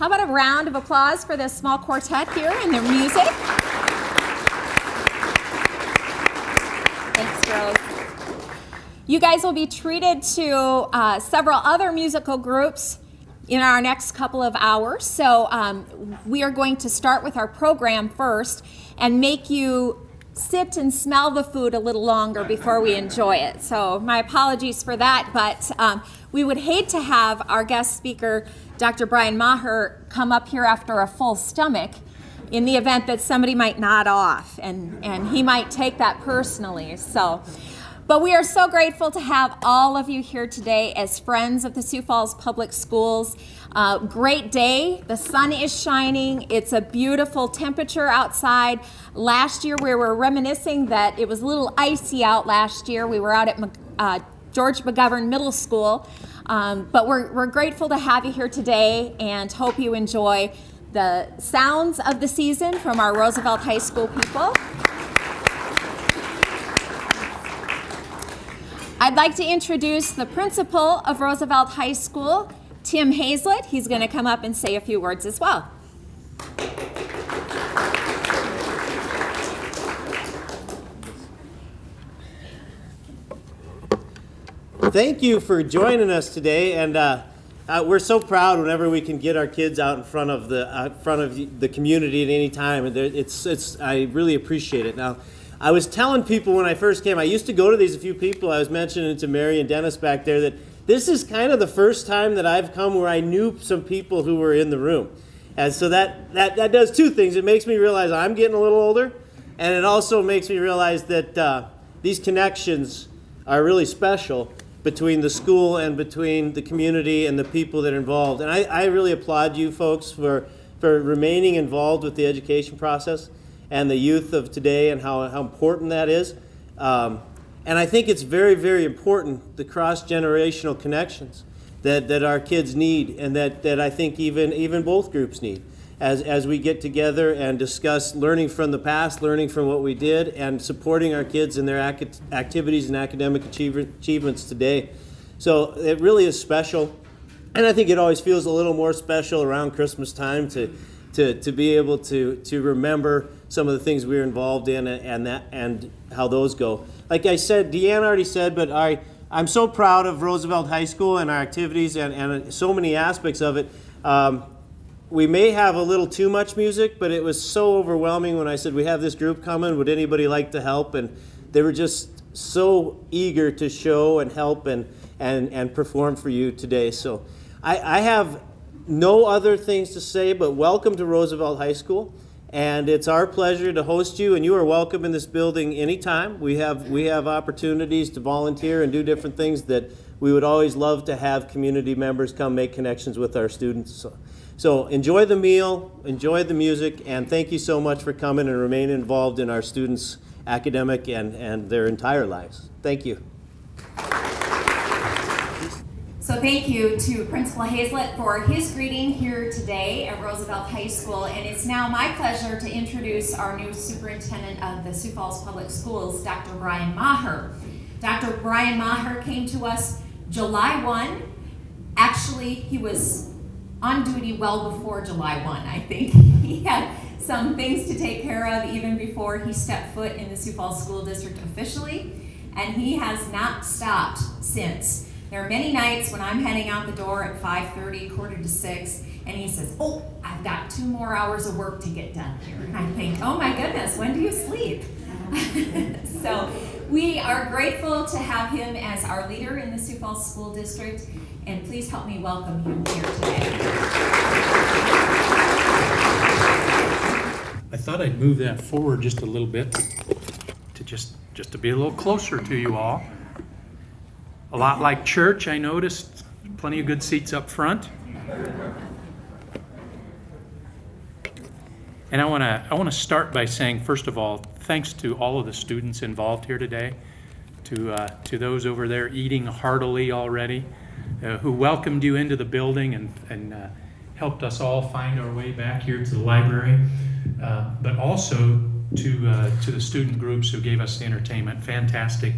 How about a round of applause for this small quartet here and their music? Thanks, girls. You guys will be treated to several other musical groups in our next couple of hours. So we are going to start with our program first and make you sit and smell the food a little longer before we enjoy it. So my apologies for that, but we would hate to have our guest speaker, Dr. Brian Maher, come up here after a full stomach in the event that somebody might nod off, and he might take that personally. But we are so grateful to have all of you here today as friends of the Sioux Falls Public Schools. Great day. The sun is shining. It's a beautiful temperature outside. Last year we were reminiscing that it was a little icy out last year. We were out at George McGovern Middle School. But we're grateful to have you here today and hope you enjoy the sounds of the season from our Roosevelt High School people. I'd like to introduce the principal of Roosevelt High School, Tim Hazlett. He's going to come up and say a few words as well. Thank you for joining us today, and we're so proud whenever we can get our kids out in front of the community at any time. And I really appreciate it. Now, I was telling people when I first came, I used to go to these, a few people, I was mentioning to Mary and Dennis back there, that this is kind of the first time that I've come where I knew some people who were in the room. And so that does two things. It makes me realize I'm getting a little older, and it also makes me realize that these connections are really special between the school and between the community and the people that are involved. And I really applaud you folks for remaining involved with the education process and the youth of today and how important that is. And I think it's very, very important, the cross-generational connections that our kids need, and that I think even both groups need, as we get together and discuss learning from the past, learning from what we did, and supporting our kids in their activities and academic achievements today. So it really is special, and I think it always feels a little more special around Christmas time to be able to remember some of the things we were involved in and how those go. Like I said, Deanne already said, but I'm so proud of Roosevelt High School and our activities and so many aspects of it. We may have a little too much music, but it was so overwhelming when I said, we have this group coming, would anybody like to help? And they were just so eager to show and help and perform for you today. So I have no other things to say, but welcome to Roosevelt High School. And it's our pleasure to host you, and you are welcome in this building anytime. We have opportunities to volunteer and do different things that we would always love to have community members come make connections with our students. So enjoy the meal, enjoy the music, and thank you so much for coming and remaining involved in our students' academic and their entire lives. Thank you. So thank you to Principal Hazlett for his greeting here today at Roosevelt High School. And it's now my pleasure to introduce our new superintendent of the Sioux Falls Public Schools, Dr. Brian Maher. Dr. Brian Maher came to us July 1. Actually, he was on duty well before July 1, I think. He had some things to take care of even before he stepped foot in the Sioux Falls School District officially, and he has not stopped since. There are many nights when I'm heading out the door at 5:30, 5:45, and he says, oh, I've got 2 more hours of work to get done here. And I think, oh my goodness, when do you sleep? So we are grateful to have him as our leader in the Sioux Falls School District, and please help me welcome him here today. I thought I'd move that forward just a little bit to just to be a little closer to you all. A lot like church, I noticed plenty of good seats up front. And I want to start by saying, first of all, thanks to all of the students involved here today, to those over there eating heartily already, who welcomed you into the building and helped us all find our way back here to the library, but also to the student groups who gave us the entertainment. Fantastic.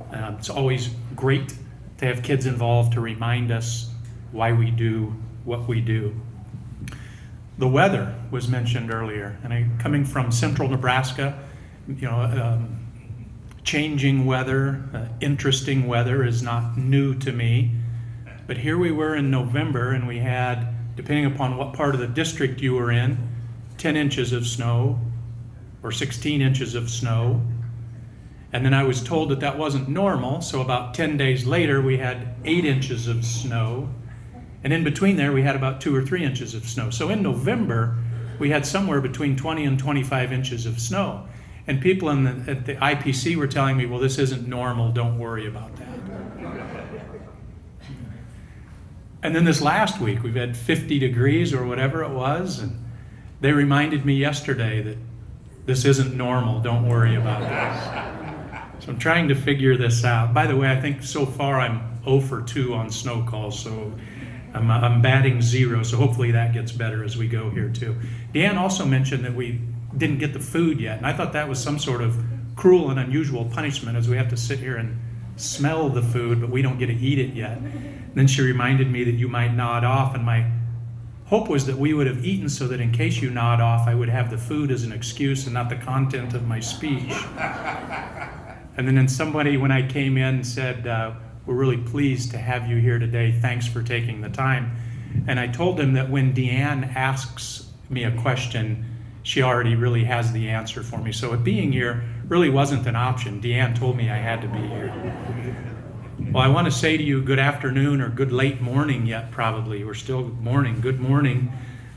It's always great to have kids involved to remind us why we do what we do. The weather was mentioned earlier, and coming from central Nebraska, changing weather, interesting weather is not new to me. But here we were in November, and we had, depending upon what part of the district you were in, 10 inches of snow or 16 inches of snow. And then I was told that that wasn't normal, so about 10 days later we had 8 inches of snow. And in between there we had about 2 or 3 inches of snow. So in November we had somewhere between 20 and 25 inches of snow. And people at the IPC were telling me, well, this isn't normal, don't worry about that. And then this last week we've had 50 degrees or whatever it was, and they reminded me yesterday that this isn't normal, don't worry about this. So I'm trying to figure this out. By the way, I think so far I'm 0 for 2 on snow calls, so I'm batting 0, so hopefully that gets better as we go here too. Deanne also mentioned that we didn't get the food yet, and I thought that was some sort of cruel and unusual punishment, as we have to sit here and smell the food, but we don't get to eat it yet. And then she reminded me that you might nod off, and my hope was that we would have eaten so that in case you nod off, I would have the food as an excuse and not the content of my speech. And then somebody, when I came in, said, we're really pleased to have you here today. Thanks for taking the time. And I told them that when Deanne asks me a question, she already really has the answer for me. So being here really wasn't an option. Deanne told me I had to be here. Well, I want to say to you good afternoon or good late morning yet, probably. We're still morning. Good morning.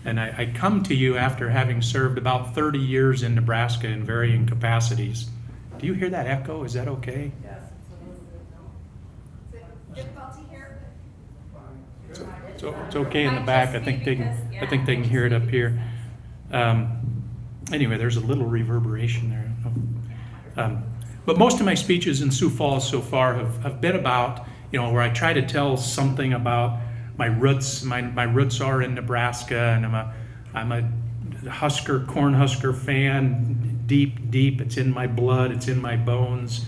And I come to you after having served about 30 years in Nebraska in varying capacities. Do you hear that echo? Is that okay? Yes. Is it difficulty here? It's okay in the back. I think they can hear it up here. Anyway, there's a little reverberation there. But most of my speeches in Sioux Falls so far have been about, where I try to tell something about my roots. My roots are in Nebraska, and I'm a Cornhusker fan, deep. It's in my blood. It's in my bones.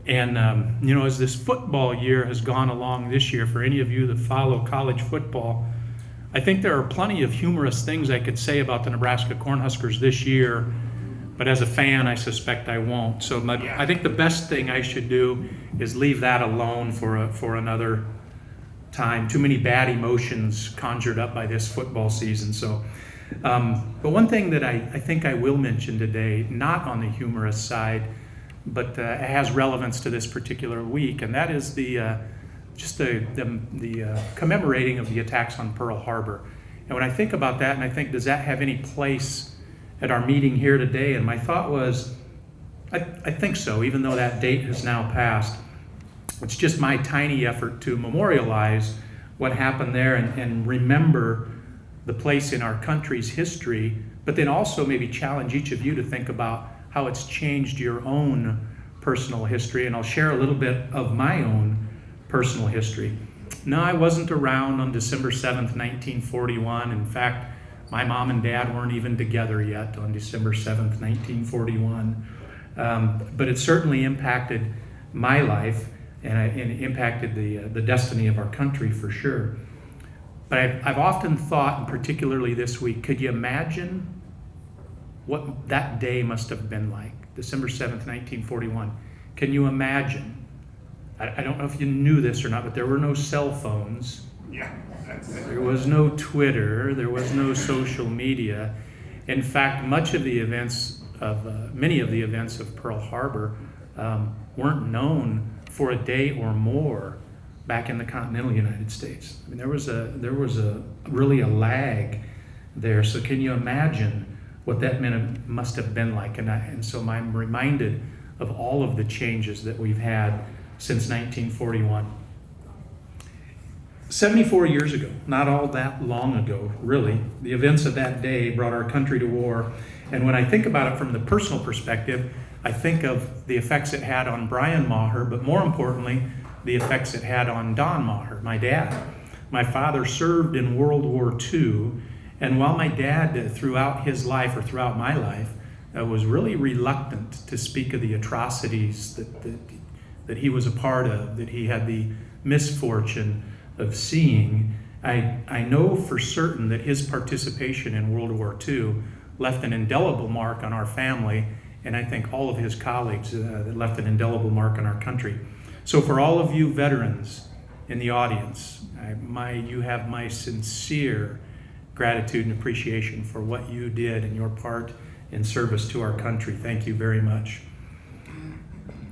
And as this football year has gone along this year, for any of you that follow college football, I think there are plenty of humorous things I could say about the Nebraska Cornhuskers this year, but as a fan, I suspect I won't. So I think the best thing I should do is leave that alone for another time. Too many bad emotions conjured up by this football season. So, but one thing that I think I will mention today, not on the humorous side, but has relevance to this particular week, and that is the commemorating of the attacks on Pearl Harbor. And when I think about that, and I think, does that have any place at our meeting here today? And my thought was, I think so, even though that date has now passed. It's just my tiny effort to memorialize what happened there and remember the place in our country's history, but then also maybe challenge each of you to think about how it's changed your own personal history. And I'll share a little bit of my own personal history. No, I wasn't around on December 7th, 1941. In fact, my mom and dad weren't even together yet on December 7th, 1941. But it certainly impacted my life, and it impacted the destiny of our country for sure. But I've often thought, and particularly this week, could you imagine what that day must have been like? December 7th, 1941. Can you imagine? I don't know if you knew this or not, but there were no cell phones. Yeah. There was no Twitter. There was no social media. In fact, many of the events of Pearl Harbor weren't known for a day or more back in the continental United States. I mean, there was really a lag there. So can you imagine what that must have been like? And so I'm reminded of all of the changes that we've had since 1941. 74 years ago, not all that long ago, really, the events of that day brought our country to war. And when I think about it from the personal perspective, I think of the effects it had on Brian Maher, but more importantly, the effects it had on Don Maher, my dad. My father served in World War II, and while my dad, throughout his life, or throughout my life, was really reluctant to speak of the atrocities that he was a part of, that he had the misfortune of seeing, I know for certain that his participation in World War II left an indelible mark on our family, and I think all of his colleagues that left an indelible mark on our country. So for all of you veterans in the audience, you have my sincere gratitude and appreciation for what you did and your part in service to our country. Thank you very much.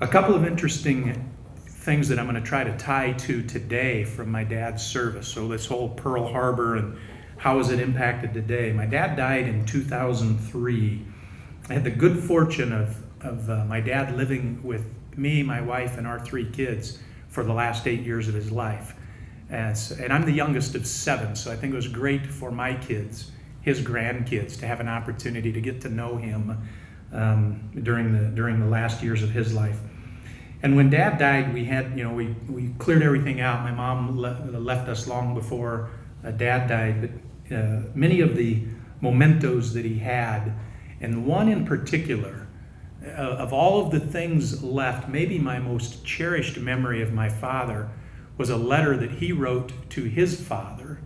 A couple of interesting things that I'm going to try to tie to today from my dad's service. So this whole Pearl Harbor and how has it impacted today. My dad died in 2003. I had the good fortune of my dad living with me, my wife, and our 3 kids for the last 8 years of his life. And I'm the youngest of 7, so I think it was great for my kids, his grandkids, to have an opportunity to get to know him during the last years of his life. And when Dad died, we had, we cleared everything out. My mom left us long before Dad died, but many of the mementos that he had, and one in particular, of all of the things left, maybe my most cherished memory of my father was a letter that he wrote to his father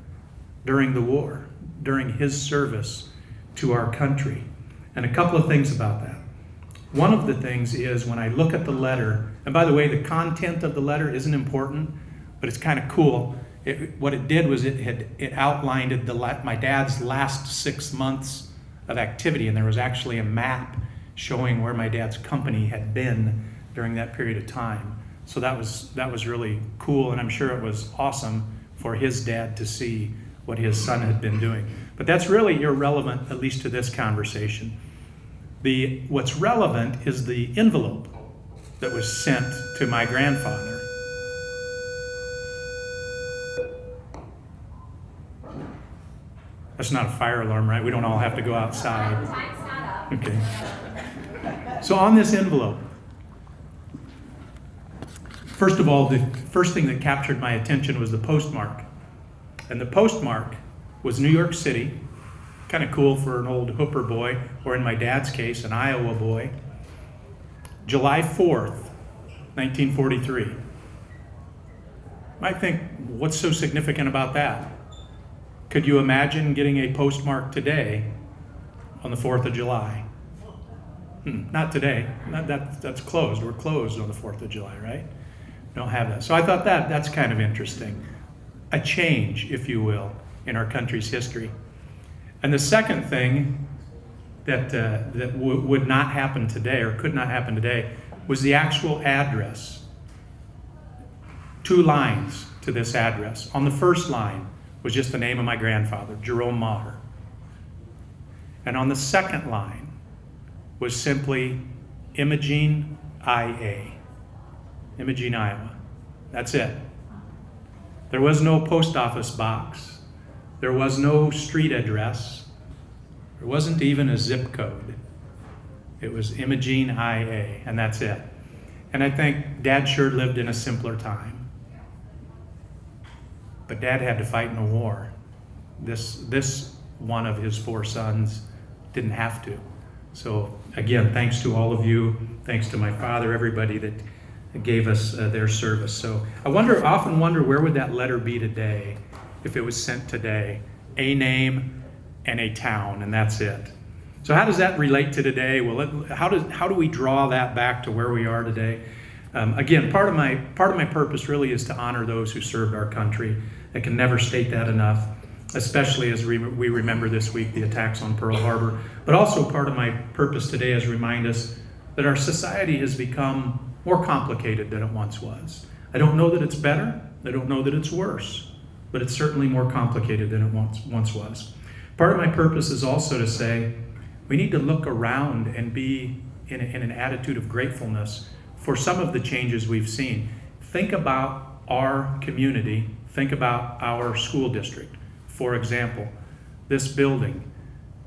during the war, during his service to our country. And a couple of things about that. One of the things is when I look at the letter, and by the way, the content of the letter isn't important, but it's kind of cool. What it did was it outlined my dad's last 6 months of activity, and there was actually a map showing where my dad's company had been during that period of time. So that was really cool, and I'm sure it was awesome for his dad to see what his son had been doing. But that's really irrelevant, at least to this conversation. What's relevant is the envelope that was sent to my grandfather. That's not a fire alarm, right? We don't all have to go outside. Time's not up. Okay. So on this envelope, first of all, the first thing that captured my attention was the postmark. And the postmark was New York City. Kind of cool for an old Hooper boy, or in my dad's case, an Iowa boy. July 4th, 1943. Might think, what's so significant about that? Could you imagine getting a postmark today on the 4th of July? Not today. That's closed. We're closed on the 4th of July, right? Don't have that. So I thought that's kind of interesting. A change, if you will, in our country's history. And the second thing that would not happen today, or could not happen today, was the actual address. 2 lines to this address. On the first line was just the name of my grandfather, Jerome Maher. And on the second line was simply Imogene, IA. Imogene, Iowa. That's it. There was no post office box. There was no street address. There wasn't even a zip code. It was Imogene, IA, and that's it. And I think Dad sure lived in a simpler time. But Dad had to fight in a war. This one of his 4 sons didn't have to. So again, thanks to all of you, thanks to my father, everybody that gave us their service. So I often wonder where would that letter be today if it was sent today? A name and a town, and that's it. So how does that relate to today? Well, how do we draw that back to where we are today? Again, part of my purpose really is to honor those who served our country. I can never state that enough, especially as we remember this week the attacks on Pearl Harbor. But also part of my purpose today is to remind us that our society has become more complicated than it once was. I don't know that it's better. I don't know that it's worse, but it's certainly more complicated than it once was. Part of my purpose is also to say we need to look around and be in an attitude of gratefulness for some of the changes we've seen. Think about our community. Think about our school district. For example, this building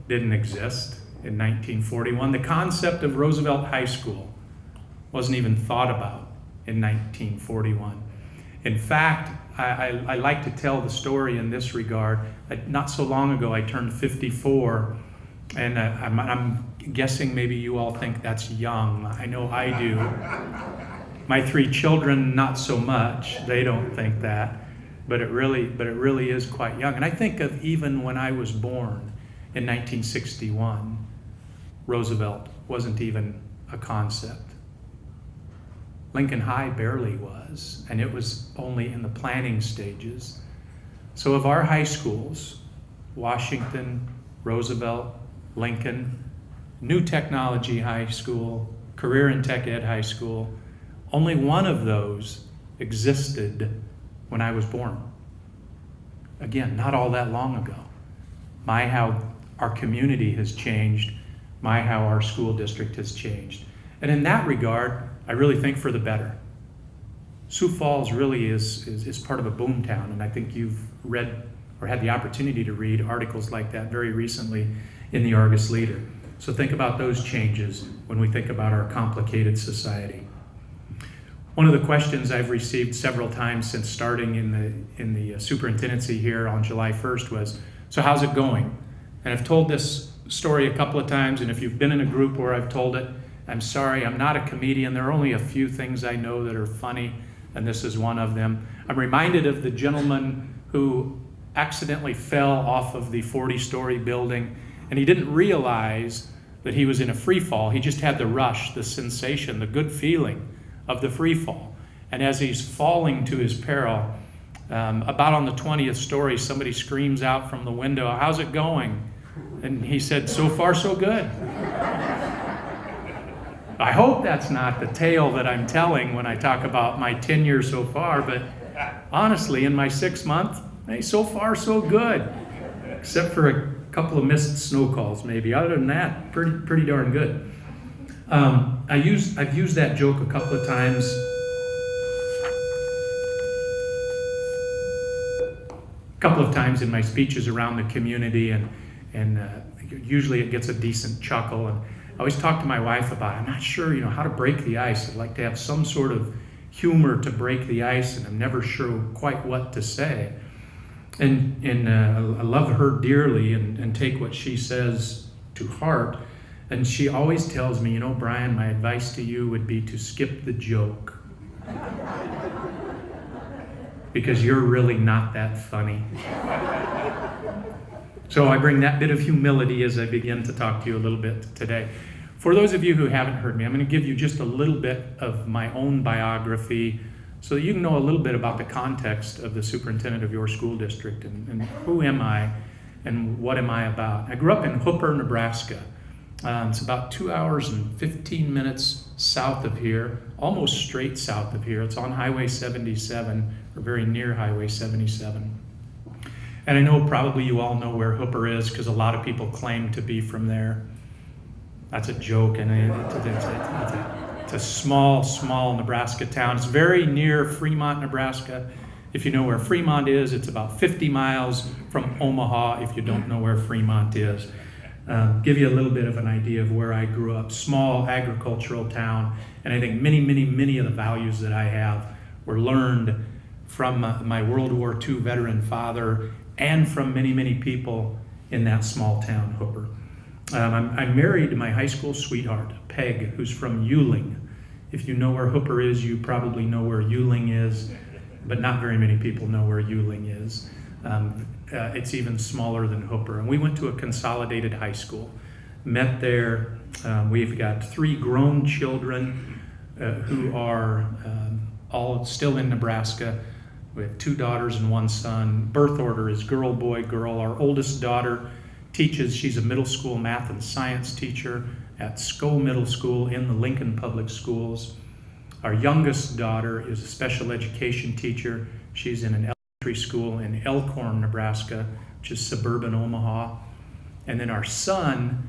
didn't exist in 1941. The concept of Roosevelt High School wasn't even thought about in 1941. In fact, I like to tell the story in this regard. Not so long ago, I turned 54, and I'm guessing maybe you all think that's young. I know I do. My 3 children, not so much. They don't think that. but it really is quite young. And I think of even when I was born in 1961, Roosevelt wasn't even a concept. Lincoln High barely was, and it was only in the planning stages. So of our high schools, Washington, Roosevelt, Lincoln, New Technology High School, Career and Tech Ed High School, only one of those existed when I was born. Again, not all that long ago. My, how our community has changed, my, how our school district has changed. And in that regard, I really think for the better. Sioux Falls really is part of a boom town, and I think you've read or had the opportunity to read articles like that very recently in the Argus Leader. So think about those changes when we think about our complicated society. One of the questions I've received several times since starting in the superintendency here on July 1st was, so how's it going? And I've told this story a couple of times, and if you've been in a group where I've told it, I'm sorry, I'm not a comedian. There are only a few things I know that are funny, and this is one of them. I'm reminded of the gentleman who accidentally fell off of the 40-story building, and he didn't realize that he was in a free fall. He just had the rush, the sensation, the good feeling of the free fall. And as he's falling to his peril, about on the 20th story, somebody screams out from the window, how's it going? And he said, so far so good. I hope that's not the tale that I'm telling when I talk about my tenure so far, but honestly, in my 6 months, hey, so far so good. Except for a couple of missed snow calls, maybe. Other than that, pretty darn good. I've used that joke a couple of times. In my speeches around the community, and usually it gets a decent chuckle. And I always talk to my wife about it. I'm not sure, how to break the ice. I'd like to have some sort of humor to break the ice, and I'm never sure quite what to say. And I love her dearly and take what she says to heart. And she always tells me, Brian, my advice to you would be to skip the joke. Because you're really not that funny. So I bring that bit of humility as I begin to talk to you a little bit today. For those of you who haven't heard me, I'm going to give you just a little bit of my own biography so that you can know a little bit about the context of the superintendent of your school district and who am I and what am I about. I grew up in Hooper, Nebraska. It's about 2 hours and 15 minutes south of here, almost straight south of here. It's on Highway 77, or very near Highway 77. And I know probably you all know where Hooper is because a lot of people claim to be from there. That's a joke, and it's a small Nebraska town. It's very near Fremont, Nebraska. If you know where Fremont is, it's about 50 miles from Omaha if you don't know where Fremont is. Give you a little bit of an idea of where I grew up. Small agricultural town, and I think many of the values that I have were learned from my World War II veteran father and from many people in that small town, Hooper. I married my high school sweetheart, Peg, who's from Yuling. If you know where Hooper is, you probably know where Yuling is, but not very many people know where Yuling is. It's even smaller than Hooper. And we went to a consolidated high school, met there. We've got 3 grown children who are all still in Nebraska. We have 2 daughters and 1 son. Birth order is girl, boy, girl. Our oldest daughter teaches, she's a middle school math and science teacher at Sco Middle School in the Lincoln Public Schools. Our youngest daughter is a special education teacher. She's in an elementary school in Elkhorn, Nebraska, which is suburban Omaha. And then our son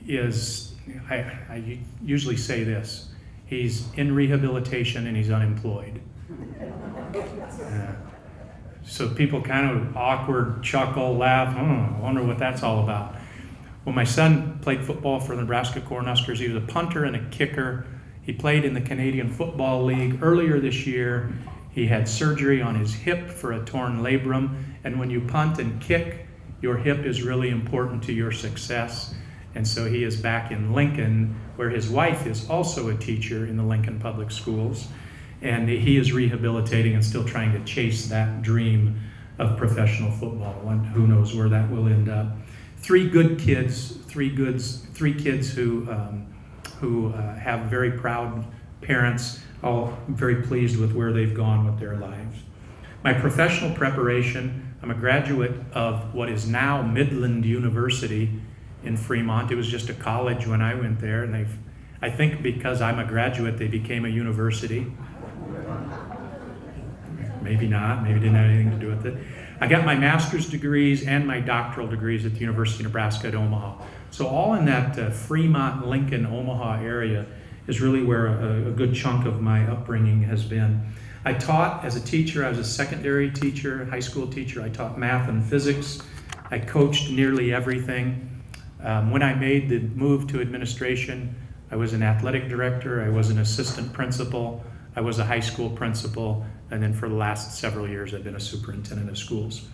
is, I usually say this, he's in rehabilitation and he's unemployed. So people kind of awkward, chuckle, laugh, I wonder what that's all about. Well, my son played football for the Nebraska Cornhuskers. He was a punter and a kicker. He played in the Canadian Football League. Earlier this year, he had surgery on his hip for a torn labrum. And when you punt and kick, your hip is really important to your success. And so he is back in Lincoln, where his wife is also a teacher in the Lincoln Public Schools. and he is rehabilitating and still trying to chase that dream of professional football. And who knows where that will end up. Three kids who have very proud parents, all very pleased with where they've gone with their lives. My professional preparation, I'm a graduate of what is now Midland University in Fremont. It was just a college when I went there, and I think because I'm a graduate, they became a university. Maybe not, maybe it didn't have anything to do with it. I got my master's degrees and my doctoral degrees at the University of Nebraska at Omaha. So all in that Fremont, Lincoln, Omaha area is really where a good chunk of my upbringing has been. I taught as a teacher. I was a secondary teacher, high school teacher. I taught math and physics. I coached nearly everything. When I made the move to administration, I was an athletic director. I was an assistant principal. I was a high school principal. And then for the last several years, I've been a superintendent of schools.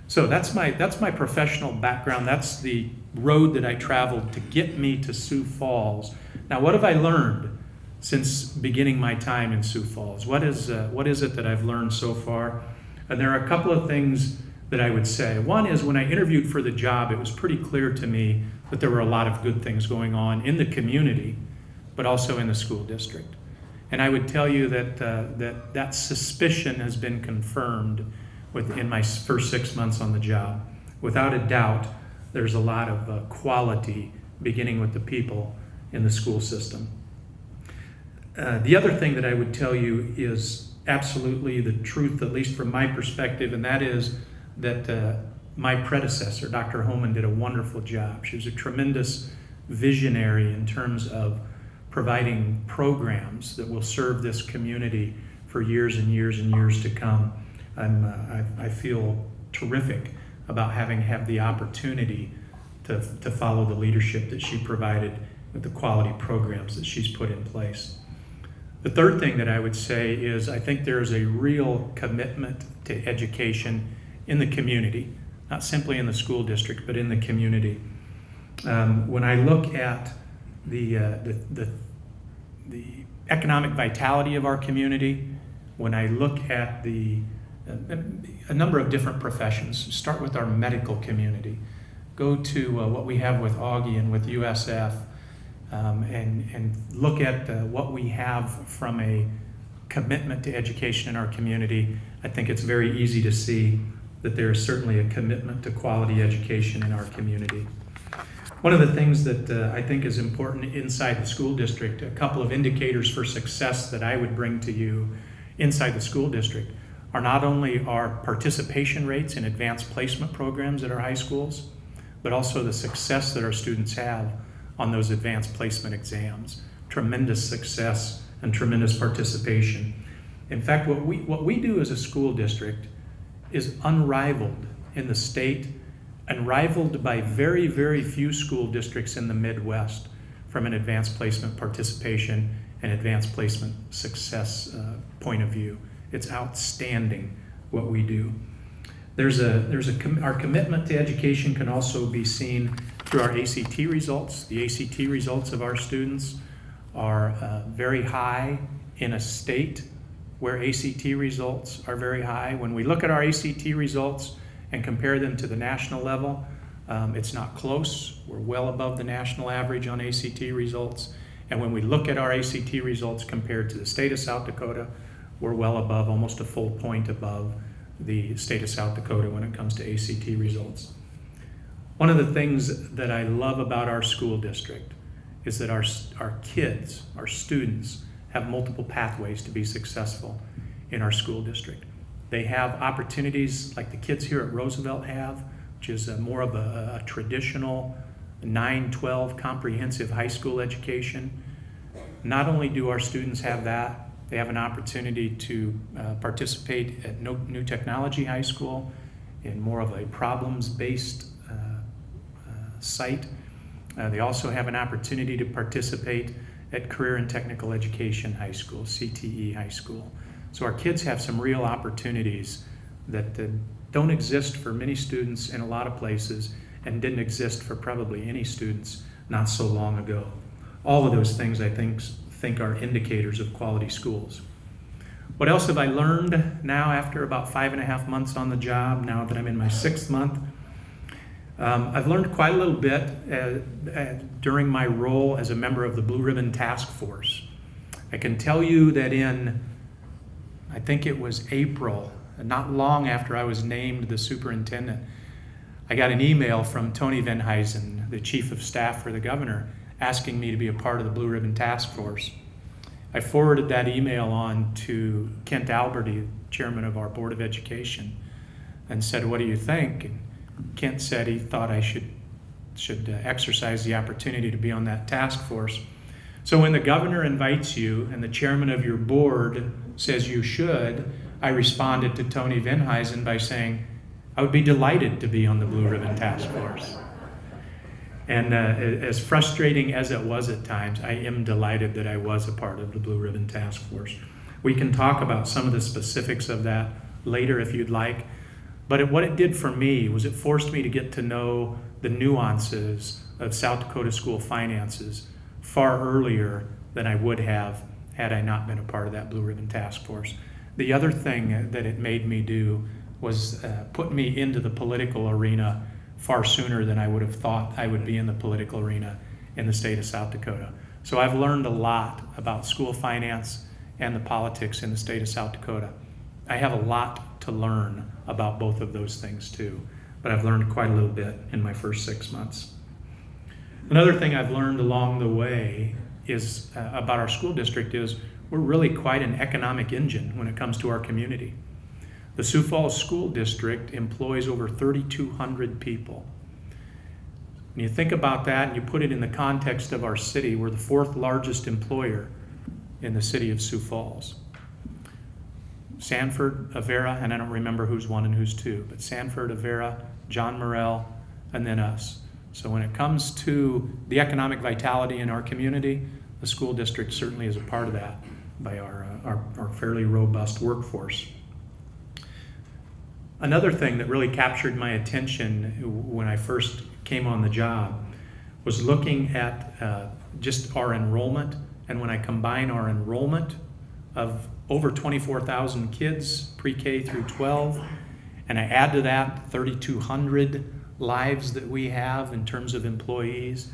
So that's my professional background. That's the road that I traveled to get me to Sioux Falls. Now, what have I learned since beginning my time in Sioux Falls? What is it that I've learned so far? And there are a couple of things that I would say. One is when I interviewed for the job, it was pretty clear to me that there were a lot of good things going on in the community, but also in the school district. And I would tell you that suspicion has been confirmed within my first 6 months on the job. Without a doubt, there's a lot of quality beginning with the people in the school system. The other thing that I would tell you is absolutely the truth, at least from my perspective, and that is that my predecessor, Dr. Homan, did a wonderful job. She was a tremendous visionary in terms of providing programs that will serve this community for years and years and years to come. I feel terrific about having had the opportunity to follow the leadership that she provided with the quality programs that she's put in place. The third thing that I would say is I think there is a real commitment to education in the community, not simply in the school district, but in the community. When I look at the economic vitality of our community, when I look at a number of different professions, start with our medical community, go to what we have with Augie and with USF, and look at what we have from a commitment to education in our community. I think it's very easy to see that there is certainly a commitment to quality education in our community. One of the things that I think is important inside the school district, a couple of indicators for success that I would bring to you inside the school district are not only our participation rates in advanced placement programs at our high schools, but also the success that our students have on those advanced placement exams. Tremendous success and tremendous participation. In fact, what we do as a school district is unrivaled in the state and rivaled by very, very few school districts in the Midwest from an advanced placement participation and advanced placement success point of view. It's outstanding what we do. Our commitment to education can also be seen through our ACT results. The ACT results of our students are very high in a state where ACT results are very high. When we look at our ACT results and compare them to the national level, it's not close. We're well above the national average on ACT results. And when we look at our ACT results compared to the state of South Dakota, we're well above, almost a full point above the state of South Dakota when it comes to ACT results. One of the things that I love about our school district is that our kids, our students, have multiple pathways to be successful in our school district. They have opportunities like the kids here at Roosevelt have, which is more of a traditional 9-12 comprehensive high school education. Not only do our students have that, they have an opportunity to participate at New Technology High School in more of a problems-based site. They also have an opportunity to participate at Career and Technical Education High School, CTE High School. So our kids have some real opportunities that don't exist for many students in a lot of places and didn't exist for probably any students not so long ago. All of those things I think are indicators of quality schools. What else have I learned now after about 5.5 months on the job, now that I'm in my 6th month? I've learned quite a little bit during my role as a member of the Blue Ribbon Task Force. I can tell you that I think it was April, not long after I was named the superintendent, I got an email from Tony Venhuizen, the chief of staff for the governor, asking me to be a part of the Blue Ribbon Task Force. I forwarded that email on to Kent Alberty, chairman of our Board of Education, and said, "What do you think?" And Kent said he thought I should exercise the opportunity to be on that task force. So when the governor invites you and the chairman of your board says you should, I responded to Tony Venhuizen by saying, I would be delighted to be on the Blue Ribbon Task Force. And as frustrating as it was at times, I am delighted that I was a part of the Blue Ribbon Task Force. We can talk about some of the specifics of that later if you'd like. But what it did for me was it forced me to get to know the nuances of South Dakota school finances far earlier than I would have had I not been a part of that Blue Ribbon Task Force. The other thing that it made me do was put me into the political arena far sooner than I would have thought I would be in the political arena in the state of South Dakota. So I've learned a lot about school finance and the politics in the state of South Dakota. I have a lot to learn about both of those things too, but I've learned quite a little bit in my first 6 months. Another thing I've learned along the way is about our school district is we're really quite an economic engine when it comes to our community. The Sioux Falls School District employs over 3,200 people. When you think about that and you put it in the context of our city, we're the 4th largest employer in the city of Sioux Falls. Sanford, Avera, and I don't remember who's 1 and who's 2, but Sanford, Avera, John Morrell, and then us. So when it comes to the economic vitality in our community, the school district certainly is a part of that by our fairly robust workforce. Another thing that really captured my attention when I first came on the job was looking at just our enrollment. And when I combine our enrollment of over 24,000 kids, pre-K through 12, and I add to that 3,200 lives that we have in terms of employees,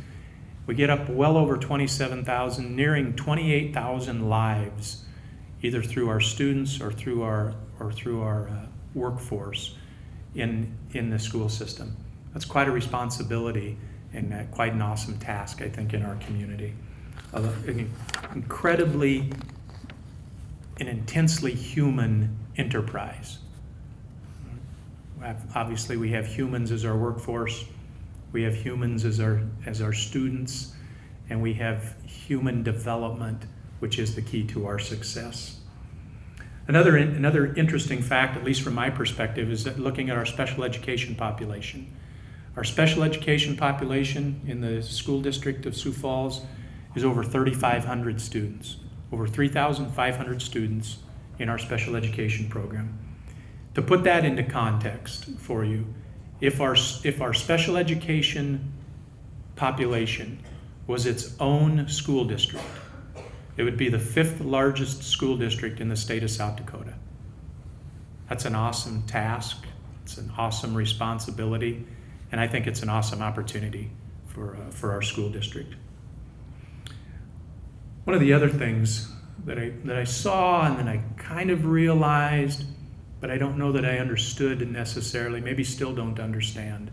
we get up well over 27,000, nearing 28,000 lives, either through our students or through our workforce in the school system. That's quite a responsibility and quite an awesome task, I think, in our community. An incredibly and intensely human enterprise. Obviously, we have humans as our workforce, we have humans as our students, and we have human development, which is the key to our success. Another interesting fact, at least from my perspective, is that looking at our special education population. Our special education population in the school district of Sioux Falls is over 3,500 students, over 3,500 students in our special education program. To put that into context for you, if our special education population was its own school district, it would be the 5th largest school district in the state of South Dakota. That's an awesome task. It's an awesome responsibility. And I think it's an awesome opportunity for our school district. One of the other things that I saw and then I kind of realized, but I don't know that I understood necessarily, maybe still don't understand,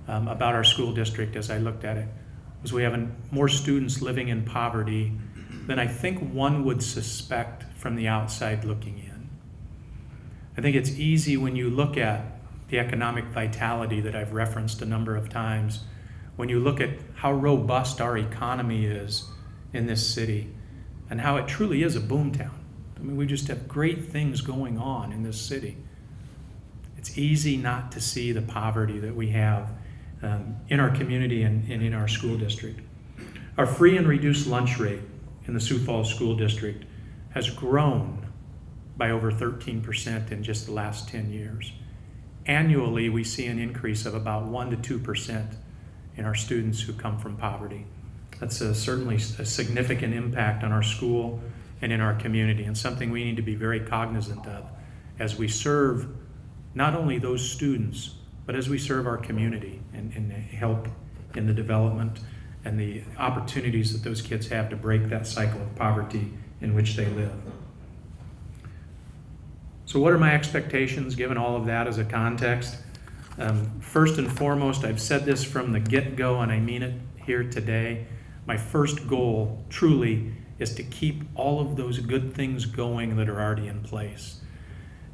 about our school district as I looked at it, was we have more students living in poverty than I think one would suspect from the outside looking in. I think it's easy when you look at the economic vitality that I've referenced a number of times, when you look at how robust our economy is in this city and how it truly is a boomtown. I mean, we just have great things going on in this city. It's easy not to see the poverty that we have in our community and in our school district. Our free and reduced lunch rate in the Sioux Falls School District has grown by over 13% in just the last 10 years. Annually, we see an increase of about 1% to 2% in our students who come from poverty. That's certainly a significant impact on our school and in our community, and something we need to be very cognizant of as we serve not only those students, but as we serve our community and help in the development and the opportunities that those kids have to break that cycle of poverty in which they live. So what are my expectations given all of that as a context? First and foremost, I've said this from the get-go, and I mean it here today. My first goal, truly, is to keep all of those good things going that are already in place.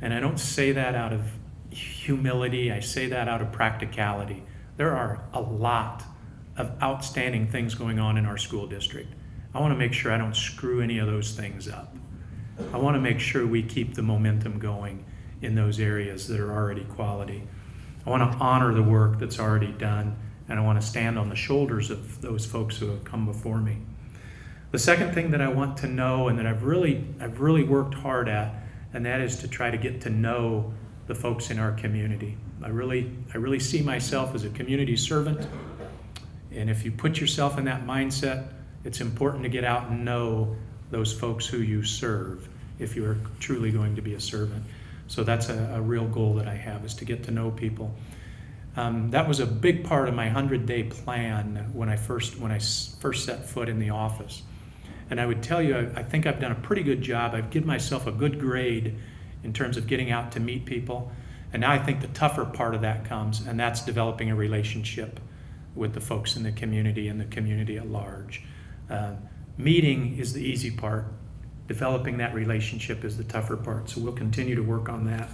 And I don't say that out of humility, I say that out of practicality. There are a lot of outstanding things going on in our school district. I want to make sure I don't screw any of those things up. I want to make sure we keep the momentum going in those areas that are already quality. I want to honor the work that's already done, and I want to stand on the shoulders of those folks who have come before me. The second thing that I want to know, and that I've really worked hard at, and that is to try to get to know the folks in our community. I really see myself as a community servant, and if you put yourself in that mindset, it's important to get out and know those folks who you serve if you are truly going to be a servant. So that's a real goal that I have, is to get to know people. That was a big part of my 100-day plan when I first set foot in the office. And I would tell you, I think I've done a pretty good job. I've given myself a good grade in terms of getting out to meet people. And now I think the tougher part of that comes, and that's developing a relationship with the folks in the community and the community at large. Meeting is the easy part. Developing that relationship is the tougher part. So we'll continue to work on that.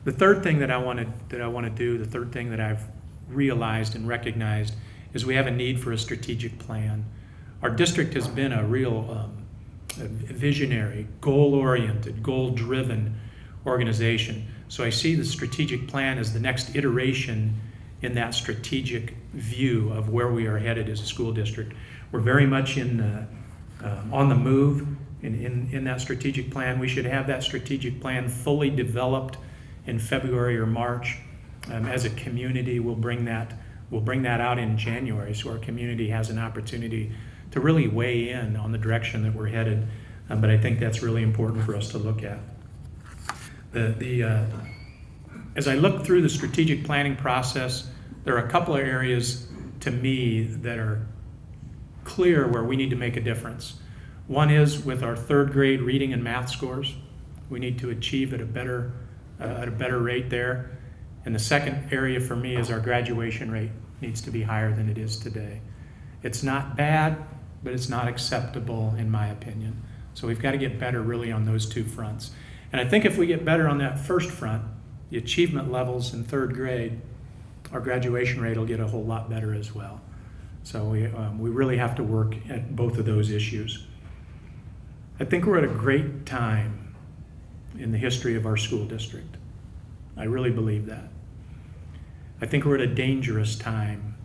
The third thing that I want to do, the third thing that I've realized and recognized, is we have a need for a strategic plan. Our district has been a real visionary, goal-oriented, goal-driven organization. So I see the strategic plan as the next iteration in that strategic view of where we are headed as a school district. We're very much on the move in that strategic plan. We should have that strategic plan fully developed in February or March. As a community, we'll bring that out in January, so our community has an opportunity to really weigh in on the direction that we're headed. But I think that's really important for us to look at. As I look through the strategic planning process, there are a couple of areas to me that are clear where we need to make a difference. One is with our third grade reading and math scores. We need to achieve at a better rate there. And the second area for me is our graduation rate needs to be higher than it is today. It's not bad, but it's not acceptable in my opinion. So we've got to get better really on those two fronts. And I think if we get better on that first front, the achievement levels in third grade, our graduation rate will get a whole lot better as well. So we really have to work at both of those issues. I think we're at a great time in the history of our school district. I really believe that. I think we're at a dangerous time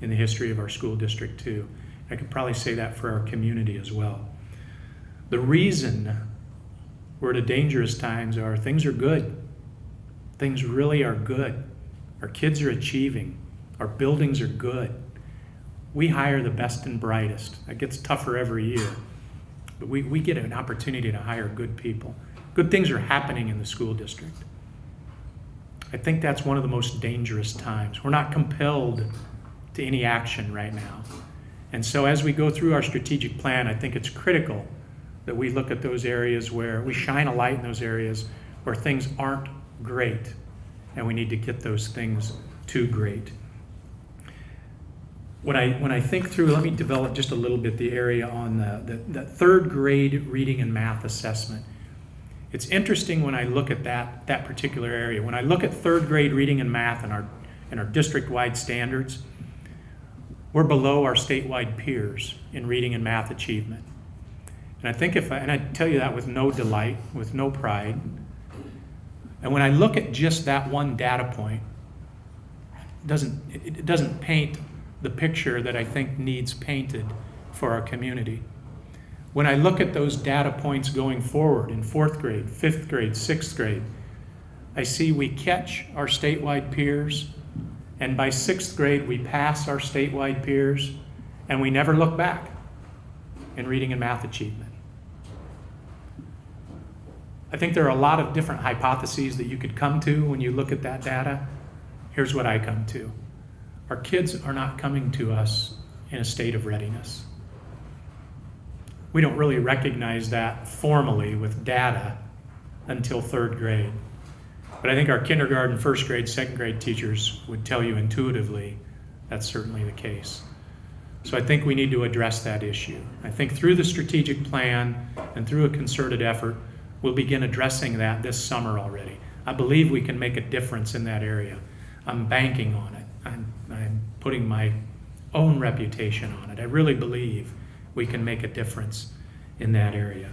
in the history of our school district too. I could probably say that for our community as well. The reason we're at a dangerous times are things are good. Things really are good. Our kids are achieving. Our buildings are good. We hire the best and brightest. It gets tougher every year. But we get an opportunity to hire good people. Good things are happening in the school district. I think that's one of the most dangerous times. We're not compelled to any action right now. And so as we go through our strategic plan, I think it's critical that we look at those areas where we shine a light in those areas where things aren't great, and we need to get those things to great. When I think through, let me develop just a little bit the area on the third grade reading and math assessment. It's interesting when I look at that particular area. When I look at third grade reading and math and our district-wide standards, we're below our statewide peers in reading and math achievement. And I think and I tell you that with no delight, with no pride. And when I look at just that one data point, it doesn't paint the picture that I think needs painted for our community. When I look at those data points going forward in fourth grade, fifth grade, sixth grade, I see we catch our statewide peers, and by sixth grade we pass our statewide peers, and we never look back in reading and math achievement. I think there are a lot of different hypotheses that you could come to when you look at that data. Here's what I come to. Our kids are not coming to us in a state of readiness. We don't really recognize that formally with data until 3rd grade. But I think our kindergarten, 1st grade, 2nd grade teachers would tell you intuitively that's certainly the case. So I think we need to address that issue. I think through the strategic plan and through a concerted effort, we'll begin addressing that this summer already. I believe we can make a difference in that area. I'm banking on it. I'm putting my own reputation on it. I really believe we can make a difference in that area.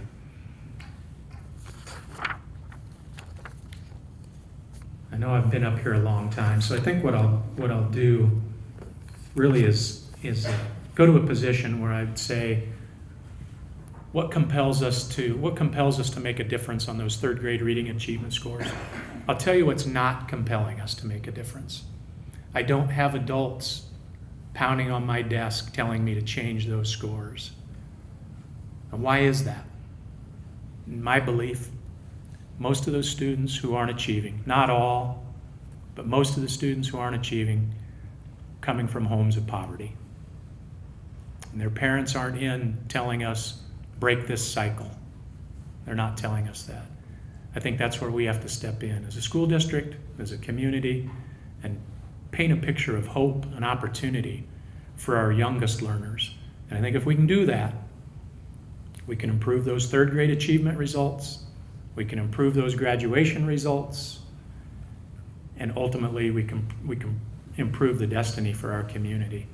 I know I've been up here a long time, so I think what I'll do really is go to a position where I'd say, what compels us to make a difference on those 3rd grade reading achievement scores? I'll tell you what's not compelling us to make a difference. I don't have adults pounding on my desk telling me to change those scores. And why is that? In my belief, most of those students who aren't achieving, not all, but most of the students who aren't achieving, coming from homes of poverty. And their parents aren't in telling us, break this cycle. They're not telling us that. I think that's where we have to step in as a school district, as a community, and paint a picture of hope and opportunity for our youngest learners. And I think if we can do that, we can improve those 3rd grade achievement results, we can improve those graduation results, and ultimately we can improve the destiny for our community.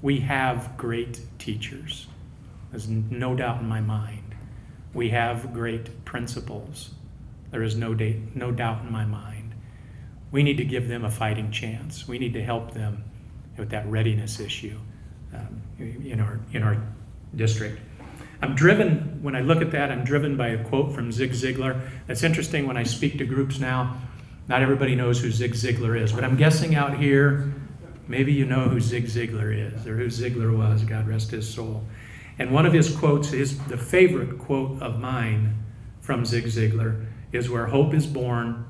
We have great teachers. There's no doubt in my mind. We have great principals. There is no doubt in my mind. We need to give them a fighting chance. We need to help them with that readiness issue in our district. When I look at that, I'm driven by a quote from Zig Ziglar. It's interesting when I speak to groups now, not everybody knows who Zig Ziglar is, but I'm guessing out here, maybe you know who Zig Ziglar is, or who Ziglar was, God rest his soul. And one of his quotes, the favorite quote of mine from Zig Ziglar, is where hope is born,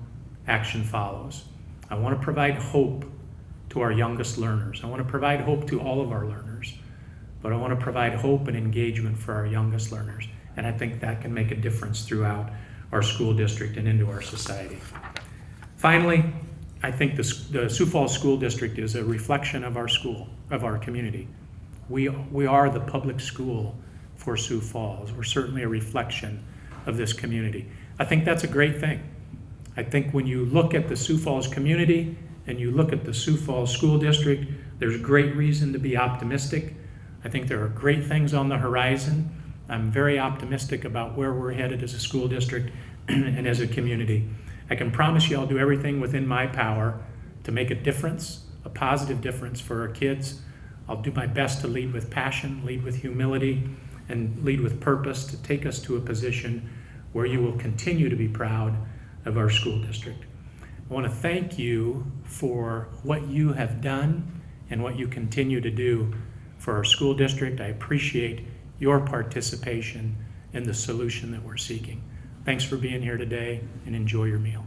action follows. I want to provide hope to our youngest learners. I want to provide hope to all of our learners, but I want to provide hope and engagement for our youngest learners. And I think that can make a difference throughout our school district and into our society. Finally, I think the Sioux Falls School District is a reflection of our school, of our community. We are the public school for Sioux Falls. We're certainly a reflection of this community. I think that's a great thing. I think when you look at the Sioux Falls community and you look at the Sioux Falls School District, there's great reason to be optimistic. I think there are great things on the horizon. I'm very optimistic about where we're headed as a school district and as a community. I can promise you I'll do everything within my power to make a difference, a positive difference for our kids. I'll do my best to lead with passion, lead with humility, and lead with purpose to take us to a position where you will continue to be proud of our school district. I want to thank you for what you have done and what you continue to do for our school district. I appreciate your participation in the solution that we're seeking. Thanks for being here today, and enjoy your meal.